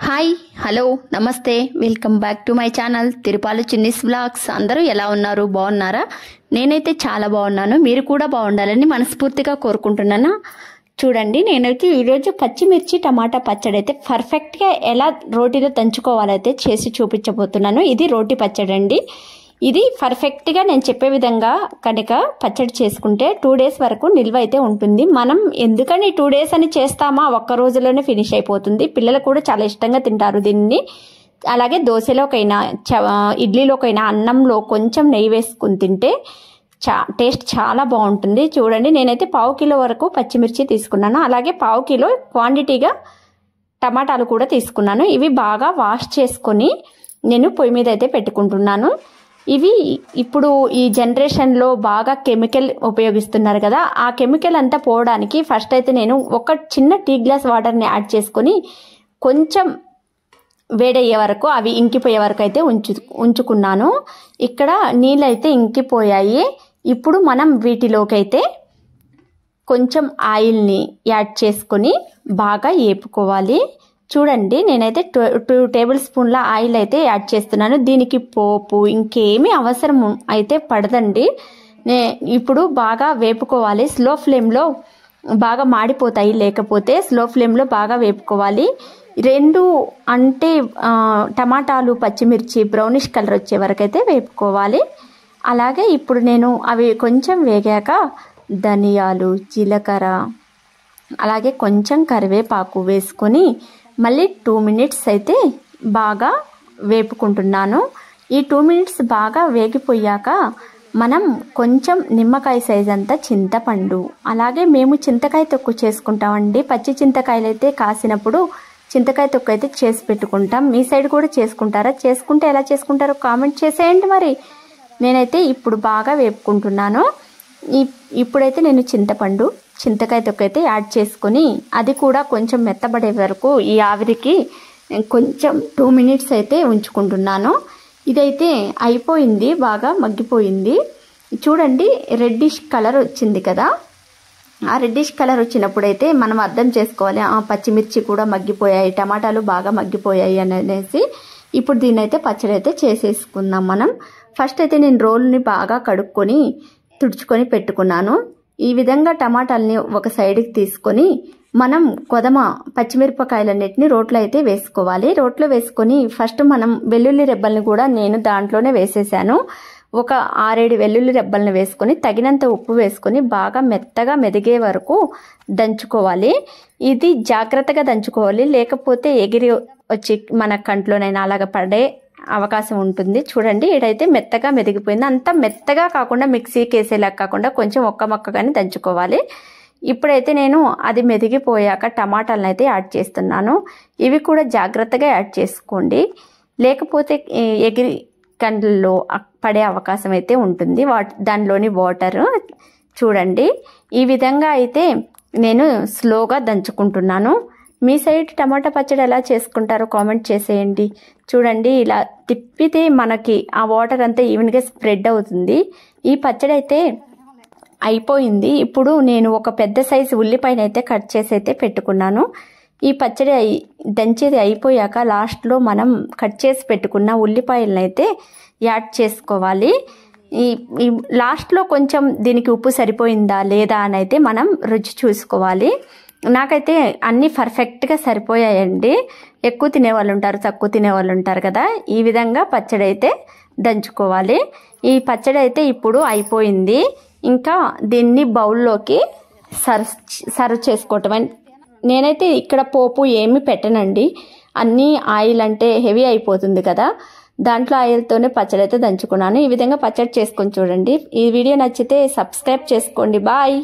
Hi hello నమస్తే welcome back to my channel Tirupalu Chinni's vlogs. అందరూ ఎలా ఉన్నారు? బాగున్నారా? నేనైతే చాలా బాగున్నాను. మీరు కూడా బాగుండాలని మనస్ఫూర్తిగా కోరుకుంటున్నాను. చూడండి, నేనైతే ఈరోజు పచ్చిమిర్చి టమాటా పచ్చడి అయితే పర్ఫెక్ట్గా ఎలా రోటీలో దంచుకోవాలైతే చేసి చూపించబోతున్నాను. ఇది రోటీ పచ్చడి అండి. ఇది పర్ఫెక్ట్గా నేను చెప్పే విధంగా కనుక పచ్చడి చేసుకుంటే 2 days వరకు నిల్వ అయితే ఉంటుంది. మనం ఎందుకని 2 days అని చేస్తామా, ఒక్క రోజులోనే ఫినిష్ అయిపోతుంది. పిల్లలు కూడా చాలా ఇష్టంగా తింటారు దీన్ని. అలాగే దోశలోకైనా ఇడ్లీలోకైనా అన్నంలో కొంచెం నెయ్యి వేసుకుని తింటే టేస్ట్ చాలా బాగుంటుంది. చూడండి, నేనైతే 1/2 కిలో వరకు పచ్చిమిర్చి తీసుకున్నాను. అలాగే 1/2 కిలో క్వాంటిటీగా టమాటాలు కూడా తీసుకున్నాను. ఇవి బాగా వాష్ చేసుకొని నేను పొయ్యి మీద అయితే పెట్టుకుంటున్నాను. ఇవి ఇప్పుడు ఈ జనరేషన్లో బాగా కెమికల్ ఉపయోగిస్తున్నారు కదా, ఆ కెమికల్ అంతా పోవడానికి ఫస్ట్ అయితే నేను ఒక చిన్న టీ గ్లాస్ వాటర్ని యాడ్ చేసుకొని కొంచెం వేడయ్యే వరకు, అవి ఇంకిపోయే వరకు అయితే ఉంచుకున్నాను. ఇక్కడ నీళ్ళు అయితే ఇంకిపోయాయి. ఇప్పుడు మనం వీటిలోకి అయితే కొంచెం ఆయిల్ని యాడ్ చేసుకొని బాగా వేపుకోవాలి. చూడండి, నేనైతే 2 టేబుల్ స్పూన్ల ఆయిల్ అయితే యాడ్ చేస్తున్నాను. దీనికి పోపు ఇంకేమీ అవసరం అయితే పడదండి. ఇప్పుడు బాగా వేపుకోవాలి. స్లో ఫ్లేమ్లో బాగా మాడిపోతాయి, లేకపోతే స్లో ఫ్లేమ్లో బాగా వేపుకోవాలి. 2 అంటే టమాటాలు పచ్చిమిర్చి బ్రౌనిష్ కలర్ వచ్చే వరకు అయితే వేపుకోవాలి. అలాగే ఇప్పుడు నేను అవి కొంచెం వేగాక ధనియాలు, జీలకర్ర, అలాగే కొంచెం కరివేపాకు వేసుకొని మళ్ళీ 2 minutes అయితే బాగా వేపుకుంటున్నాను. ఈ 2 minutes బాగా వేగిపోయాక మనం కొంచెం నిమ్మకాయ సైజ్ అంతా చింతపండు, అలాగే మేము చింతకాయ తొక్కు చేసుకుంటామండి. పచ్చి చింతకాయలు అయితే కాసినప్పుడు చింతకాయ తొక్కు అయితే చేసి పెట్టుకుంటాం. మీ సైడ్ కూడా చేసుకుంటారా? చేసుకుంటే ఎలా చేసుకుంటారో కామెంట్ చేసేయండి. మరి నేనైతే ఇప్పుడు బాగా వేపుకుంటున్నాను. ఇప్పుడైతే నేను చింతకాయ తొక్కు అయితే యాడ్ చేసుకొని అది కూడా కొంచెం మెత్తబడే వరకు ఈ ఆవిరికి కొంచెం 2 minutes అయితే ఉంచుకుంటున్నాను. ఇదైతే అయిపోయింది, బాగా మగ్గిపోయింది. చూడండి, రెడ్డిష్ కలర్ వచ్చింది కదా. ఆ రెడ్డిష్ కలర్ వచ్చినప్పుడైతే మనం అర్థం చేసుకోవాలి, పచ్చిమిర్చి కూడా మగ్గిపోయాయి, టమాటాలు బాగా మగ్గిపోయాయి అనేసి. ఇప్పుడు దీన్ని అయితే పచ్చడి అయితే చేసేసుకుందాం మనం. ఫస్ట్ అయితే నేను రోల్ని బాగా కడుక్కొని తుడుచుకొని పెట్టుకున్నాను. ఈ విధంగా టమాటాలని ఒక సైడ్కి తీసుకొని మనం పచ్చిమిరపకాయలన్నిటిని రోట్లో అయితే వేసుకోవాలి. రోట్లో వేసుకొని ఫస్ట్ మనం వెల్లుల్లి రెబ్బల్ని కూడా నేను దాంట్లోనే వేసేసాను. ఒక 6-7 వెల్లుల్లి రెబ్బల్ని వేసుకొని తగినంత ఉప్పు వేసుకొని బాగా మెత్తగా మెదిగే వరకు దంచుకోవాలి. ఇది జాగ్రత్తగా దంచుకోవాలి, లేకపోతే ఎగిరి వచ్చి మన కంట్లోనైనా అలాగ పడే అవకాశం ఉంటుంది. చూడండి, ఇదైతే మెత్తగా మెదిగిపోయింది. అంత మెత్తగా కాకుండా మిక్సీకి వేసేలా కాకుండా కొంచెం ఒక్క మొక్కగానే దంచుకోవాలి. ఇప్పుడైతే నేను అది మెదిగిపోయాక టమాటాలను అయితే యాడ్ చేస్తున్నాను. ఇవి కూడా జాగ్రత్తగా యాడ్ చేసుకోండి, లేకపోతే ఎగిరి కండ్లలో పడే అవకాశం అయితే ఉంటుంది. దానిలోని వాటర్ చూడండి, ఈ విధంగా అయితే నేను స్లోగా దంచుకుంటున్నాను. మీ సైడ్ టమాటా పచ్చడి ఎలా చేసుకుంటారో కామెంట్ చేసేయండి. చూడండి, ఇలా తిప్పితే మనకి ఆ వాటర్ అంతా ఈవెన్గా స్ప్రెడ్ అవుతుంది. ఈ పచ్చడి అయితే అయిపోయింది. ఇప్పుడు నేను ఒక పెద్ద సైజు ఉల్లిపాయను అయితే కట్ చేసి అయితే పెట్టుకున్నాను. ఈ పచ్చడి దంచేది అయిపోయాక లాస్ట్లో మనం కట్ చేసి పెట్టుకున్న ఉల్లిపాయలను అయితే యాడ్ చేసుకోవాలి. ఈ లాస్ట్లో కొంచెం దీనికి ఉప్పు సరిపోయిందా లేదా అని అయితే మనం రుచి చూసుకోవాలి. నాకైతే అన్నీ పర్ఫెక్ట్గా సరిపోయాయండి. ఎక్కువ తినేవాళ్ళు ఉంటారు, తక్కువ తినేవాళ్ళు ఉంటారు కదా. ఈ విధంగా పచ్చడి అయితే దంచుకోవాలి. ఈ పచ్చడి అయితే ఇప్పుడు అయిపోయింది. ఇంకా దీన్ని బౌల్లోకి సర్వ్ చేసుకోవటం. నేనైతే ఇక్కడ పోపు ఏమి పెట్టనండి. అన్నీ ఆయిల్ అంటే హెవీ అయిపోతుంది కదా, దాంట్లో ఆయిల్తోనే పచ్చడి అయితే దంచుకున్నాను. ఈ విధంగా పచ్చడి చేసుకొని చూడండి. ఈ వీడియో నచ్చితే సబ్స్క్రైబ్ చేసుకోండి. బాయ్.